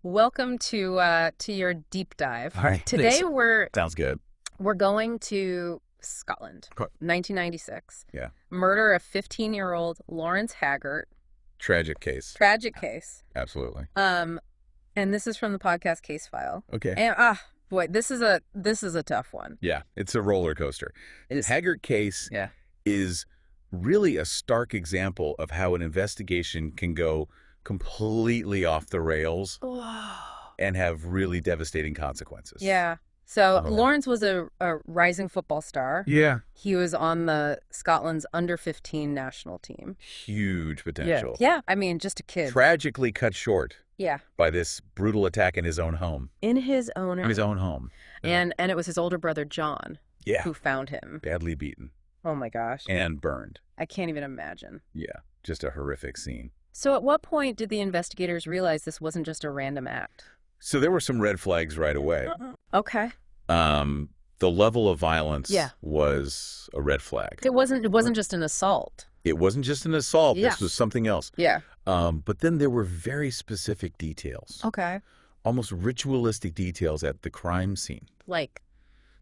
Welcome to your deep dive. All right. Today Sounds good. we're going to Scotland, Cool. 1996. Yeah. Murder of 15-year-old Lawrence Haggart. Tragic case. Tragic case. Absolutely. And this is from the podcast Case File. Okay. And boy, this is a tough one. Yeah, it's a roller coaster. It is. Haggart case is really a stark example of how an investigation can go completely off the rails and have really devastating consequences. Yeah. So Oh. Lawrence was a rising football star. Yeah. He was on the Scotland's under-15 national team. Huge potential. Yeah. I mean, just a kid. Tragically cut short Yeah. by this brutal attack in his own home. In his own home. And it was his older brother, John, Yeah. who found him. Badly beaten Oh, my gosh. and burned. I can't even imagine. Yeah. Just a horrific scene. So at what point did the investigators realize this wasn't just a random act? So there were some red flags right away. Okay. The level of violence Yeah. was a red flag. It wasn't just an assault. It wasn't just an assault. Yeah. This was something else. Yeah. But then there were very specific details, Okay. almost ritualistic details at the crime scene. Like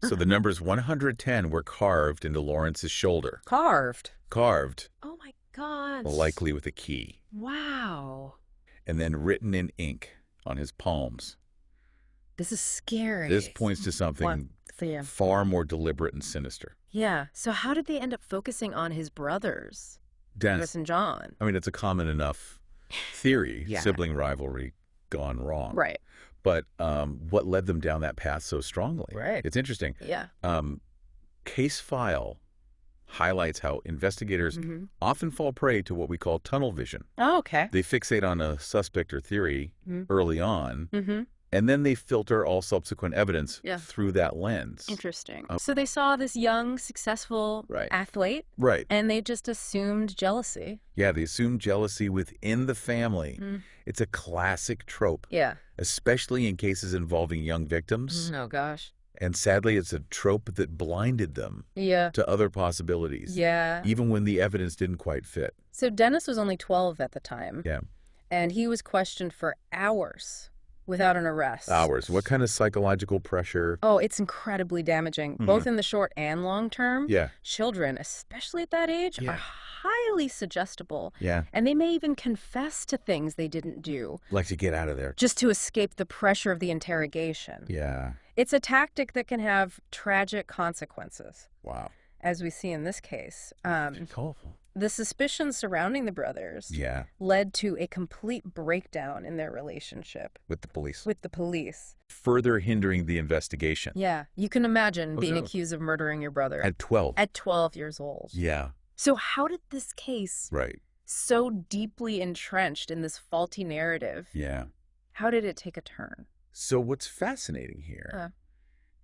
So the numbers 110 were carved into Lawrence's shoulder. carved. Carved, Oh, my God. likely with a key, Wow. and then written in ink on his palms. This is scary. This points to something Yeah. far more deliberate and sinister. Yeah. So how did they end up focusing on his brothers, Dennis, Chris and John? I mean, it's a common enough theory, Yeah. sibling rivalry gone wrong. Right. But what led them down that path so strongly? Right. It's interesting. Yeah. Case File highlights how investigators Mm-hmm. often fall prey to what we call tunnel vision. Oh, okay. They fixate on a suspect or theory Mhm. early on, Mm-hmm. and then they filter all subsequent evidence Yeah. through that lens. Interesting. So they saw this young, successful Right. athlete, Right. and they just assumed jealousy. Yeah, they assume jealousy within the family. Mm. It's a classic trope, Yeah. especially in cases involving young victims. Oh, gosh. And sadly, it's a trope that blinded them Yeah. to other possibilities, Yeah. even when the evidence didn't quite fit. So Dennis was only 12 at the time. Yeah. And he was questioned for hours without an arrest. Hours. What kind of psychological pressure? Oh, it's incredibly damaging, both in the short and long term. Yeah. Children, especially at that age, Yeah. are highly suggestible. Yeah. And they may even confess to things they didn't do Like to get out of there. just to escape the pressure of the interrogation. Yeah. It's a tactic that can have tragic consequences, Wow. as we see in this case. It's awful. The suspicions surrounding the brothers Yeah. led to a complete breakdown in their relationship With the police. with the police. Further hindering the investigation. Yeah, you can imagine Oh, being so- accused of murdering your brother At 12. at 12 years old. Yeah. So how did this case, Right. so deeply entrenched in this faulty narrative, Yeah. how did it take a turn? So what's fascinating here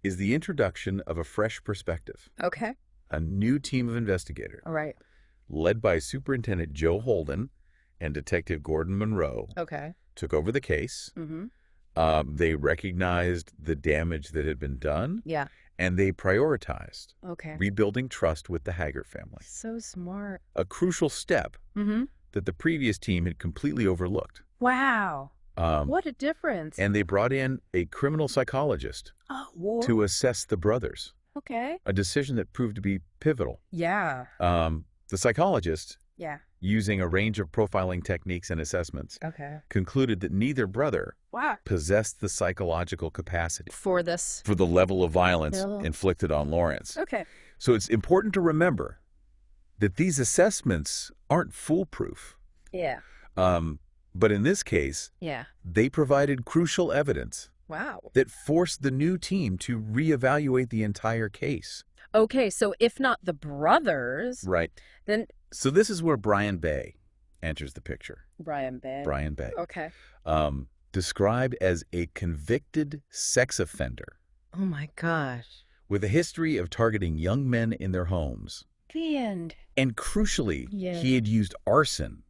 is the introduction of a fresh perspective. Okay. A new team of investigators, All right. led by Superintendent Joe Holden and Detective Gordon Monroe, Okay. took over the case. Mm-hmm. They recognized the damage that had been done, Yeah. and they prioritized Okay. rebuilding trust with the Haggart family, So smart. a crucial step Mm-hmm. that the previous team had completely overlooked. Wow. What a difference. And they brought in a criminal psychologist Oh, to assess the brothers, okay. a decision that proved to be pivotal. Yeah. The psychologist, Yeah. using a range of profiling techniques and assessments, Okay. concluded that neither brother Wow. possessed the psychological capacity For this. for the level of violence No. inflicted on Lawrence. Okay. So it's important to remember that these assessments aren't foolproof. Yeah. But in this case, Yeah. they provided crucial evidence Wow. that forced the new team to reevaluate the entire case. Okay, so if not the brothers, Right. then So this is where Brian Bey enters the picture. Brian Bey. Brian Bey. Okay. Described as a convicted sex offender Oh my gosh. with a history of targeting young men in their homes. The end. And crucially, Yeah. he had used arson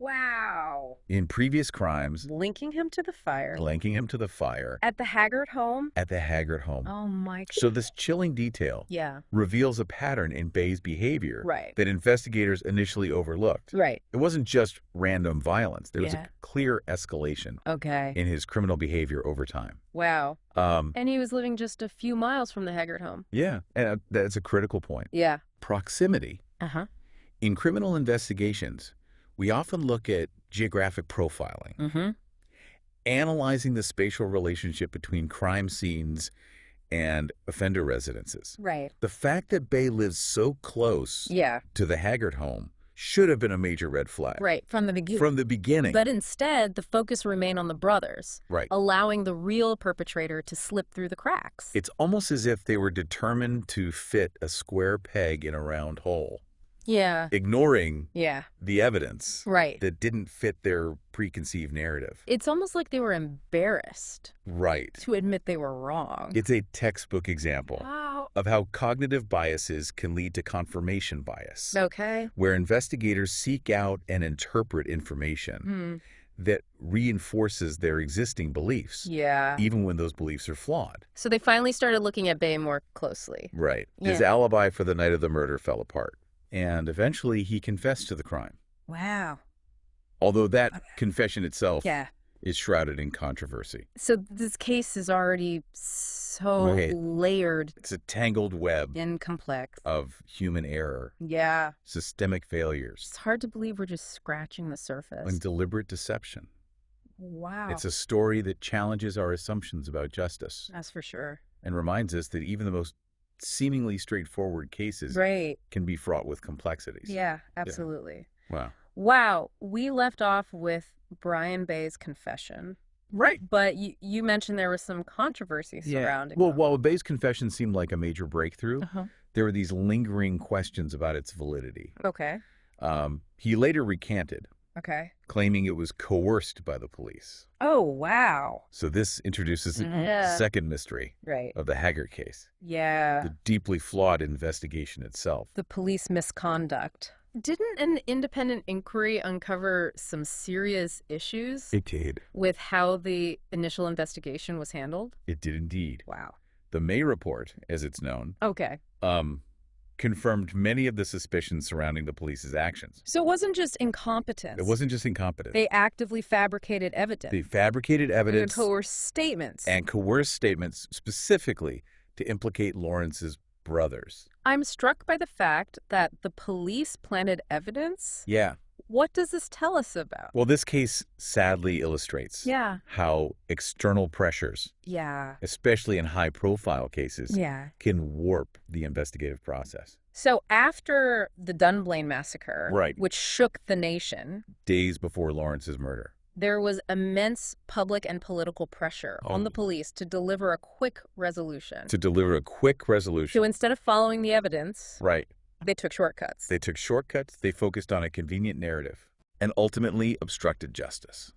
Wow. in previous crimes, linking him to the fire. linking him to the fire At the Haggard home? at the Haggard home. Oh my God. So this chilling detail Yeah. reveals a pattern in Bey's behavior Right. that investigators initially overlooked. Right. It wasn't just random violence. There was Yeah. a clear escalation Okay. in his criminal behavior over time. Wow. Um, And he was living just a few miles from the Haggard home. yeah, and that's a critical point. Yeah. Proximity. Uh-huh. In criminal investigations, we often look at geographic profiling, Mm-hmm. analyzing the spatial relationship between crime scenes and offender residences. Right. The fact that Bey lives so close Yeah. to the Haggard home should have been a major red flag. Right. From the beginning. From the beginning. But instead, the focus remained on the brothers, Right. allowing the real perpetrator to slip through the cracks. It's almost as if they were determined to fit a square peg in a round hole, Yeah. ignoring Yeah. the evidence Right. that didn't fit their preconceived narrative. It's almost like they were embarrassed Right. to admit they were wrong. It's a textbook example Wow. of how cognitive biases can lead to confirmation bias, Okay. where investigators seek out and interpret information Hmm. that reinforces their existing beliefs, Yeah. even when those beliefs are flawed. So they finally started looking at Bey more closely. Right. His Yeah. alibi for the night of the murder fell apart, and eventually he confessed to the crime, Wow. although that confession itself Yeah. is shrouded in controversy. So this case is already so Okay. layered It's a tangled web and complex. of human error, Yeah. systemic failures, It's hard to believe we're just scratching the surface. and deliberate deception. Wow. It's a story that challenges our assumptions about justice That's for sure. and reminds us that even the most seemingly straightforward cases Right. can be fraught with complexities. Yeah, absolutely. Wow. Wow. We left off with Brian Bey's confession. Right. But you mentioned there was some controversy surrounding Well, them. while Bey's confession seemed like a major breakthrough, Uh-huh. there were these lingering questions about its validity. Okay. He later recanted, Okay. claiming it was coerced by the police. Oh, wow. So this introduces a Yeah. second mystery Right. of the Haggard case, Yeah. the deeply flawed investigation itself. The police misconduct. Didn't an independent inquiry uncover some serious issues It did. with how the initial investigation was handled? It did indeed. Wow. The May report, as it's known, Okay. confirmed many of the suspicions surrounding the police's actions. So it wasn't just incompetence. It wasn't just incompetence. They actively fabricated evidence. They fabricated evidence And coerced statements. and coerced statements specifically to implicate Lawrence's brothers. I'm struck by the fact that the police planted evidence. Yeah. What does this tell us about? Well, this case sadly illustrates Yeah. how external pressures, Yeah. especially in high-profile cases, Yeah. can warp the investigative process. So after the Dunblane massacre, Right. which shook the nation, Days before Lawrence's murder. there was immense public and political pressure on the police to deliver a quick resolution. To deliver a quick resolution. So instead of following the evidence, Right. they took shortcuts. They took shortcuts, they focused on a convenient narrative, and ultimately obstructed justice.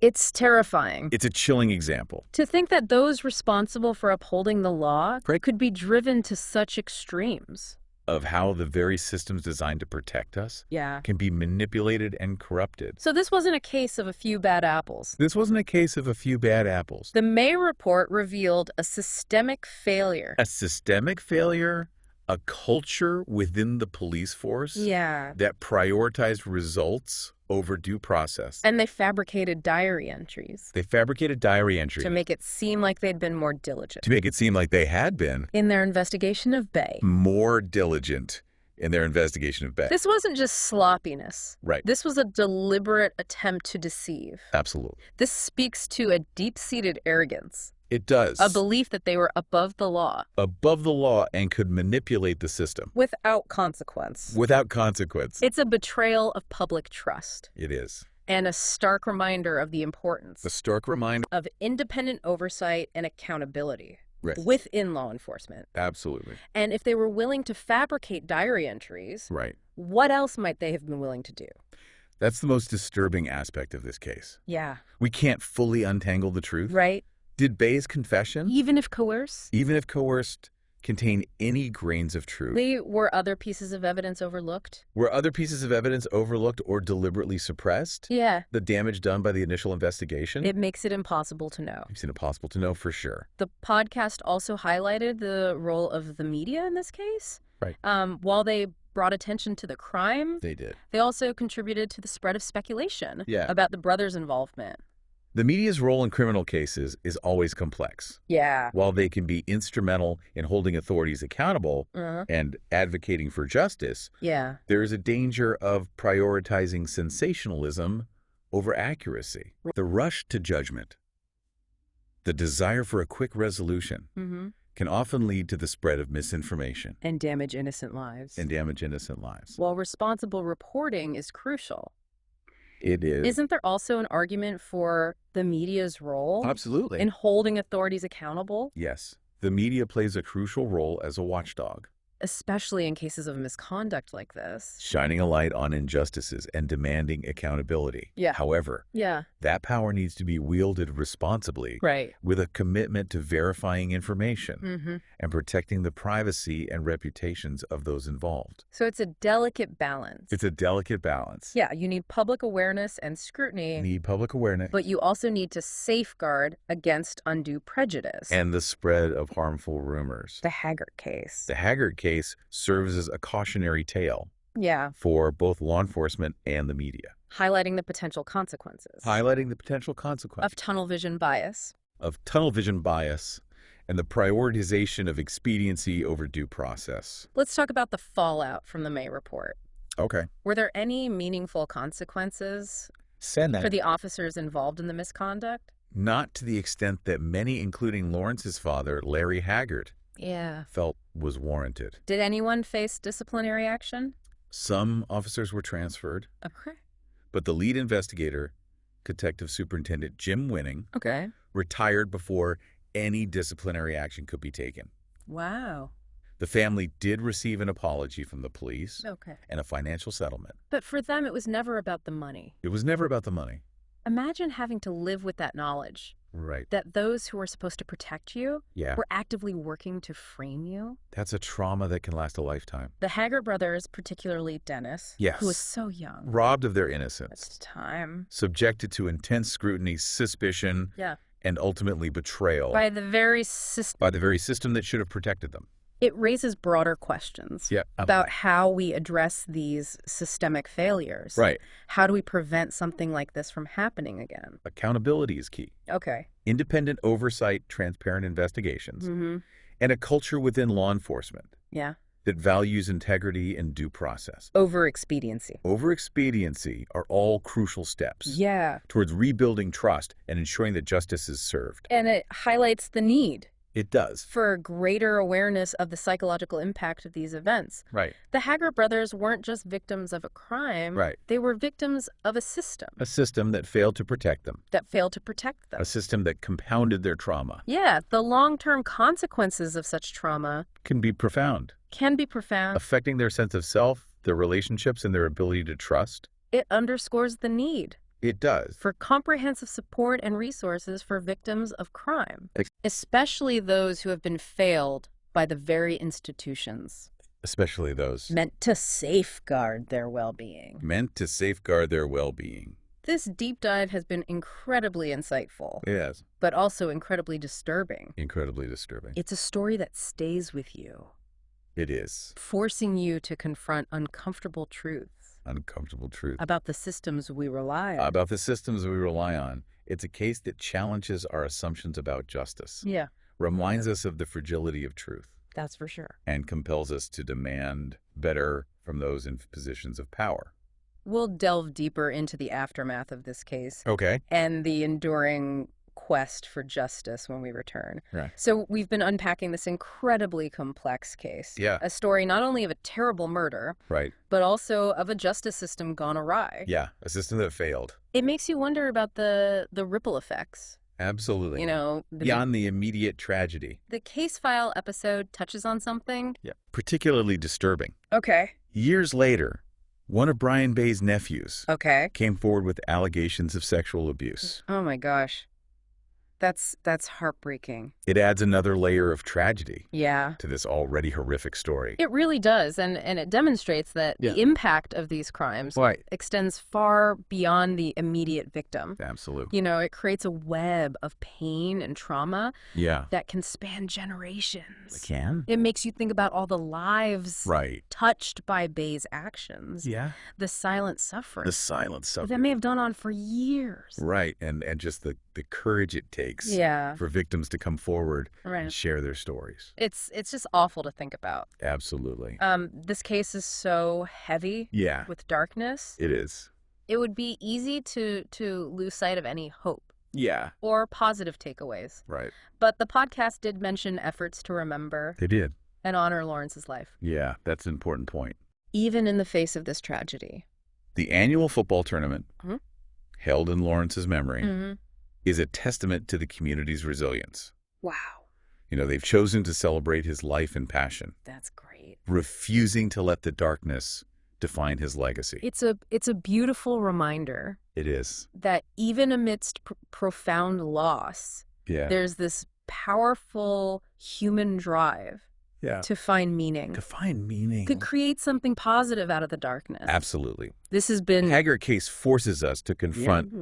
It's terrifying. It's a chilling example. To think that those responsible for upholding the law Right. could be driven to such extremes. Of how the very systems designed to protect us Yeah. can be manipulated and corrupted. So this wasn't a case of a few bad apples. This wasn't a case of a few bad apples. The May report revealed a systemic failure. A systemic failure, a culture within the police force Yeah. that prioritized results over due process. And they fabricated diary entries They fabricated diary entries to make it seem like they'd been more diligent to make it seem like they had been in their investigation of Bey. more diligent in their investigation of Bey. This wasn't just sloppiness. Right. This was a deliberate attempt to deceive. Absolutely. This speaks to a deep-seated arrogance, It does. a belief that they were above the law, Above the law and could manipulate the system without consequence. without consequence. It's a betrayal of public trust It is. and a stark reminder of the importance The stark reminder. of independent oversight and accountability Right. within law enforcement. Absolutely. And if they were willing to fabricate diary entries, Right. what else might they have been willing to do? That's the most disturbing aspect of this case. Yeah. We can't fully untangle the truth. Right? Did Bey's confession, Even if coerced? even if coerced, contain any grains of truth. Were other pieces of evidence overlooked? Were other pieces of evidence overlooked or deliberately suppressed? Yeah. The damage done by the initial investigation? It makes it impossible to know. Makes it impossible to know for sure. The podcast also highlighted the role of the media in this case. Right. While they brought attention to the crime, They did. they also contributed to the spread of speculation Yeah. about the brothers' involvement. The media's role in criminal cases is always complex. Yeah. While they can be instrumental in holding authorities accountable and advocating for justice, Yeah. there is a danger of prioritizing sensationalism over accuracy. The rush to judgment, the desire for a quick resolution, can often lead to the spread of misinformation And damage innocent lives. and damage innocent lives. While responsible reporting is crucial, It is. isn't there also an argument for the media's role Absolutely. in holding authorities accountable, Yes. The media plays a crucial role as a watchdog, especially in cases of misconduct like this? shining a light on injustices and demanding accountability. Yeah. However, Yeah. that power needs to be wielded responsibly Right. with a commitment to verifying information and protecting the privacy and reputations of those involved. So it's a delicate balance. It's a delicate balance. Yeah, you need public awareness and scrutiny, You need public awareness but you also need to safeguard against undue prejudice. and the spread of harmful rumors. The Haggart case. The Haggart case serves as a cautionary tale Yeah, for both law enforcement and the media, highlighting the potential consequences highlighting the potential consequences of tunnel vision bias. of tunnel vision bias and the prioritization of expediency over due process. Let's talk about the fallout from the May report. Okay. Were there any meaningful consequences Send for the officers involved in the misconduct? Not to the extent that many, including Lawrence's father, Larry Haggart, Yeah. felt was warranted. Did anyone face disciplinary action? Some officers were transferred, Okay. but the lead investigator, Detective Superintendent Jim Winning, Okay. retired before any disciplinary action could be taken. Wow. The family did receive an apology from the police Okay. and a financial settlement. But for them, it was never about the money. It was never about the money. Imagine having to live with that knowledge Right. that those who were supposed to protect you Yeah. were actively working to frame you. That's a trauma that can last a lifetime. The Haggart brothers, particularly Dennis, Yes. who was so young Robbed of their at innocence, the time. subjected to intense scrutiny, suspicion, Yeah. and ultimately betrayal By the very system. by the very system that should have protected them. It raises broader questions about how we address these systemic failures. Right. How do we prevent something like this from happening again? Accountability is key. Okay. Independent oversight, transparent investigations, Mm-hmm. and a culture within law enforcement Yeah. that values integrity and due process. Over expediency. Over expediency are all crucial steps Yeah. towards rebuilding trust and ensuring that justice is served. And it highlights the need It does. for greater awareness of the psychological impact of these events. Right. The Haggart brothers weren't just victims of a crime. Right. They were victims of a system A system that failed to protect them. that failed to protect them. A system that compounded their trauma. Yeah, the long-term consequences of such trauma Can be profound, can be profound. affecting their sense of self, their relationships, and their ability to trust. It underscores the need It does. for comprehensive support and resources for victims of crime, especially those who have been failed by the very institutions Especially those meant to safeguard their well-being. meant to safeguard their well-being. This deep dive has been incredibly insightful, Yes. but also incredibly disturbing. Incredibly disturbing. It's a story that stays with you, It is. forcing you to confront uncomfortable truths Uncomfortable truth. about the systems we rely on. About the systems we rely on. It's a case that challenges our assumptions about justice, Yeah, reminds us of the fragility of truth, that's for sure. and compels us to demand better from those in positions of power. We'll delve deeper into the aftermath of this case Okay. and the enduring quest for justice when we return. Right. So we've been unpacking this incredibly complex case. Yeah. A story not only of a terrible murder, Right. but also of a justice system gone awry. Yeah. A system that failed. It makes you wonder about the ripple effects. Absolutely. You know, Beyond the immediate tragedy. the case file episode touches on something. Yeah. Particularly disturbing. Okay. Years later, one of Brian Bey's nephews Okay. came forward with allegations of sexual abuse. Oh my gosh. That's heartbreaking. It adds another layer of tragedy Yeah. to this already horrific story. It really does, and it demonstrates that the impact of these crimes extends far beyond the immediate victim. Absolutely. You know, it creates a web of pain and trauma Yeah. that can span generations. It can? It makes you think about all the lives touched by Bey's actions. Yeah. The silent suffering. The silent suffering. That may have gone on for years. Right, and just the courage it takes for victims to come forward and share their stories. It's just awful to think about. Absolutely. This case is so heavy with darkness. It is. It would be easy to lose sight of any hope. Yeah. Or positive takeaways. Right. But the podcast did mention efforts to remember. They did. And honor Lawrence's life. Yeah, that's an important point. Even in the face of this tragedy. The annual football tournament, held in Lawrence's memory, is a testament to the community's resilience. Wow. You know, they've chosen to celebrate his life and passion. That's great. Refusing to let the darkness define his legacy. It's a beautiful reminder. It is. That even amidst profound loss, there's this powerful human drive to find meaning. To find meaning. To create something positive out of the darkness. Absolutely. This has been... The Haggard case forces us to confront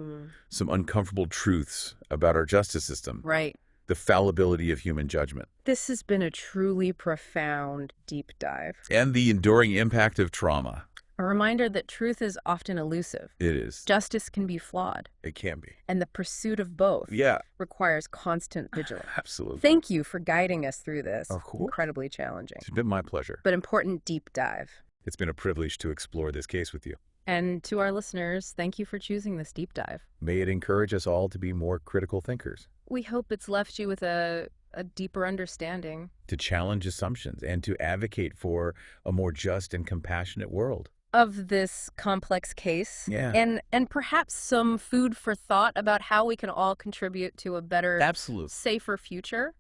some uncomfortable truths about our justice system. Right. The fallibility of human judgment. This has been a truly profound deep dive. And the enduring impact of trauma. A reminder that truth is often elusive. It is. Justice can be flawed. It can be. And the pursuit of both requires constant vigilance. Absolutely. Thank you for guiding us through this. Of course. Incredibly challenging. It's been my pleasure. But important deep dive. It's been a privilege to explore this case with you. And to our listeners, thank you for choosing this deep dive. May it encourage us all to be more critical thinkers. We hope it's left you with a deeper understanding. To challenge assumptions and to advocate for a more just and compassionate world. Of this complex case. Yeah. And perhaps some food for thought about how we can all contribute to a better, safer future.